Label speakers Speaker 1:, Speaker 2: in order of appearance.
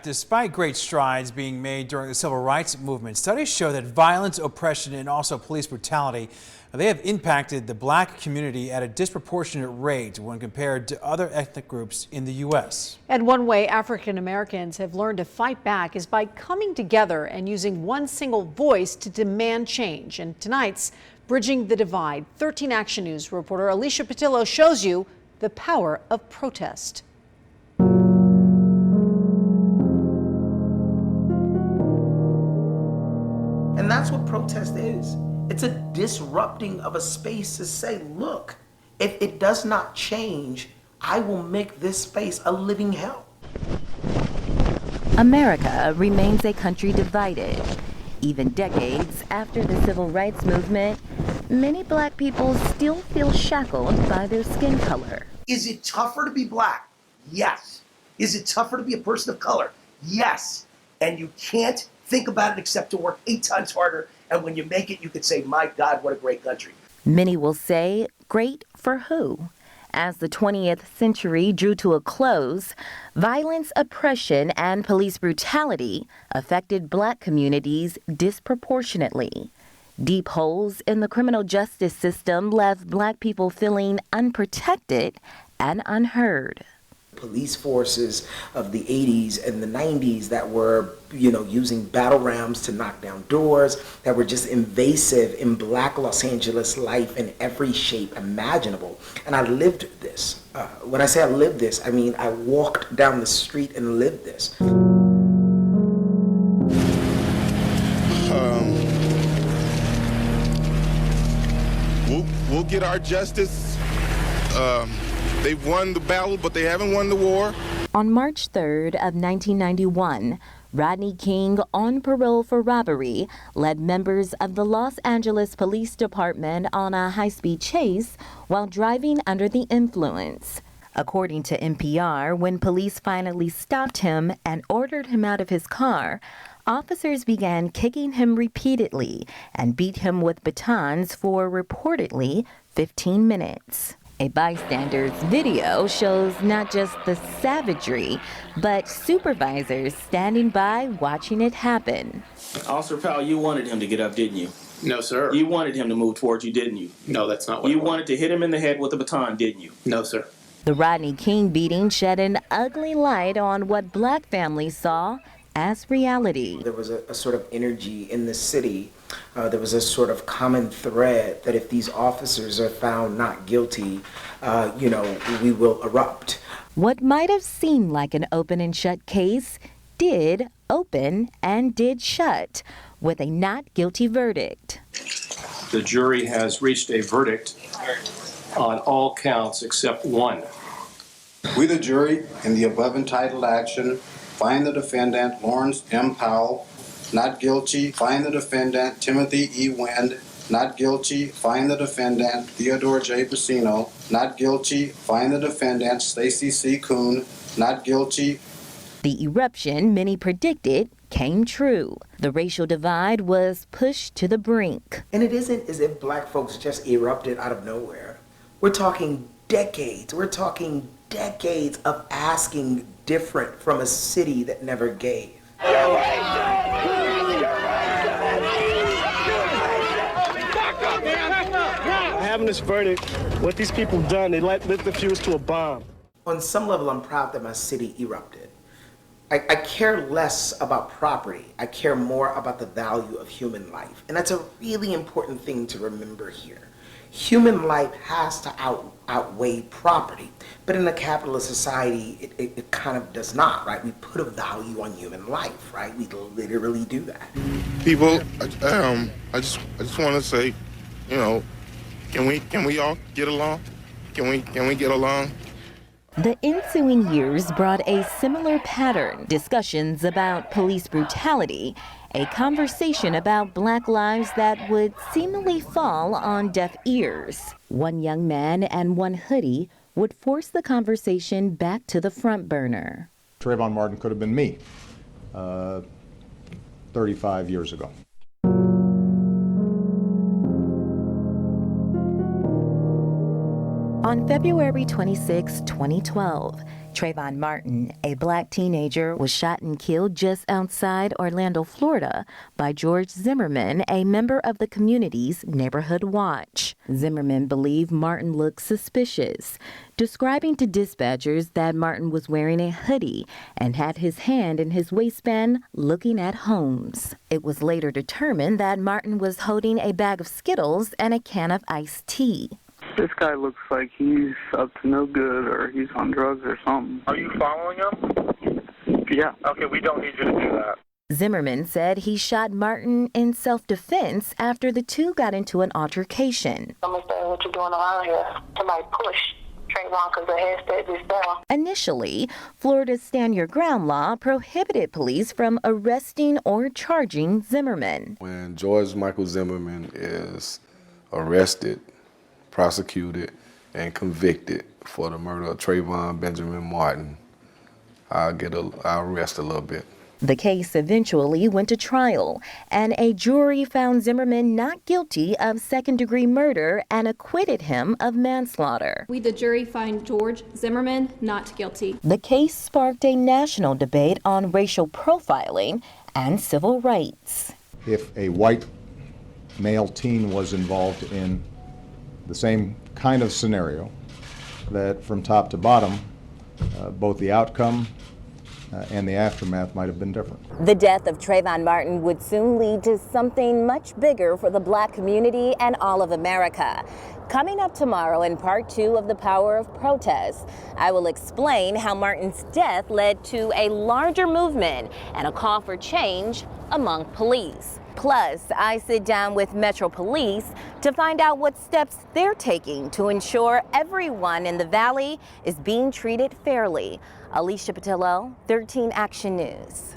Speaker 1: Despite great strides being made during the civil rights movement, studies show that violence, oppression, and also police brutality, they have impacted the black community at a disproportionate rate when compared to other ethnic groups in the U.S.
Speaker 2: And one way African Americans have learned to fight back is by coming together and using one single voice to demand change. And tonight's Bridging the Divide, 13 Action News reporter Alicia Patillo shows you the power of protest.
Speaker 3: And that's what protest is. It's a disrupting of a space to say, look, if it does not change, I will make this space a living hell.
Speaker 4: America remains a country divided. Even decades after the civil rights movement, many black people still feel shackled by their skin color.
Speaker 3: Is it tougher to be black? Yes. Is it tougher to be a person of color? Yes. And you can't think about it except to work 8 times harder. And when you make it, you could say, my God, what a great country.
Speaker 4: Many will say, great for who? As the 20th century drew to a close, violence, oppression, and police brutality affected black communities disproportionately. Deep holes in the criminal justice system left black people feeling unprotected and unheard.
Speaker 3: Police forces of the 80s and the 90s that were, using battle rams to knock down doors, that were just invasive in black Los Angeles life in every shape imaginable. And I lived this. When I say I lived this, I mean I walked down the street and lived this.
Speaker 5: We'll get our justice. They've won the battle, but they haven't won the war.
Speaker 4: On March 3rd of 1991, Rodney King, on parole for robbery, led members of the Los Angeles Police Department on a high-speed chase while driving under the influence. According to NPR, when police finally stopped him and ordered him out of his car, officers began kicking him repeatedly and beat him with batons for reportedly 15 minutes. A bystander's video shows not just the savagery, but supervisors standing by watching it happen.
Speaker 6: Officer Powell, you wanted him to get up, didn't you?
Speaker 7: No, sir.
Speaker 6: You wanted him to move towards you, didn't you?
Speaker 7: No, that's not what
Speaker 6: you wanted to hit him in the head with a baton, didn't you?
Speaker 7: No, sir.
Speaker 4: The Rodney King beating shed an ugly light on what black families saw as reality.
Speaker 3: There was a sort of energy in the city. There was a sort of common thread that if these officers are found not guilty, we will erupt.
Speaker 4: What might have seemed like an open and shut case did open and did shut with a not guilty verdict.
Speaker 8: The jury has reached a verdict on all counts except one.
Speaker 9: We, the jury, in the above entitled action, find the defendant Lawrence M. Powell not guilty, find the defendant Timothy E. Wind not guilty, find the defendant Theodore J. Bacino not guilty, find the defendant Stacy C. Kuhn not guilty.
Speaker 4: The eruption many predicted came true. The racial divide was pushed to the brink.
Speaker 3: And it isn't as if black folks just erupted out of nowhere. We're talking decades. We're talking decades of asking different from a city that never gave.
Speaker 10: Having this verdict, what these people done, they lit the fuse to a bomb.
Speaker 3: On some level, I'm proud that my city erupted. I care less about property. I care more about the value of human life. And that's a really important thing to remember here. Human life has to outweigh property. But in a capitalist society, it kind of does not, right? We put a value on human life, right? We literally do that.
Speaker 5: People, I just want to say, can we all get along? Can we get along?
Speaker 4: The ensuing years brought a similar pattern. Discussions about police brutality, a conversation about black lives that would seemingly fall on deaf ears. One young man and one hoodie would force the conversation back to the front burner.
Speaker 11: Trayvon Martin could have been me 35 years ago.
Speaker 4: On February 26, 2012, Trayvon Martin, a black teenager, was shot and killed just outside Orlando, Florida, by George Zimmerman, a member of the community's Neighborhood Watch. Zimmerman believed Martin looked suspicious, describing to dispatchers that Martin was wearing a hoodie and had his hand in his waistband looking at homes. It was later determined that Martin was holding a bag of Skittles and a can of iced tea.
Speaker 7: This guy looks like he's up to no good or he's on drugs or something.
Speaker 12: Are you following him?
Speaker 7: Yeah.
Speaker 12: Okay, we don't need you to do that.
Speaker 4: Zimmerman said he shot Martin in self-defense after the two got into an altercation.
Speaker 13: I'm going to say what you're doing around here. Somebody push Trayvon because the head said this down.
Speaker 4: Initially, Florida's Stand Your Ground law prohibited police from arresting or charging Zimmerman.
Speaker 14: When George Michael Zimmerman is arrested, prosecuted, and convicted for the murder of Trayvon Benjamin Martin, I'll rest a little bit.
Speaker 4: The case eventually went to trial, and a jury found Zimmerman not guilty of second-degree murder and acquitted him of manslaughter.
Speaker 15: We, the jury, find George Zimmerman not guilty.
Speaker 4: The case sparked a national debate on racial profiling and civil rights.
Speaker 11: If a white male teen was involved in the same kind of scenario, that from top to bottom, both the outcome and the aftermath might have been different.
Speaker 4: The death of Trayvon Martin would soon lead to something much bigger for the black community and all of America. Coming up tomorrow in part 2 of The Power of Protest, I will explain how Martin's death led to a larger movement and a call for change among police. Plus, I sit down with Metro Police to find out what steps they're taking to ensure everyone in the Valley is being treated fairly. Alicia Patillo, 13 Action News.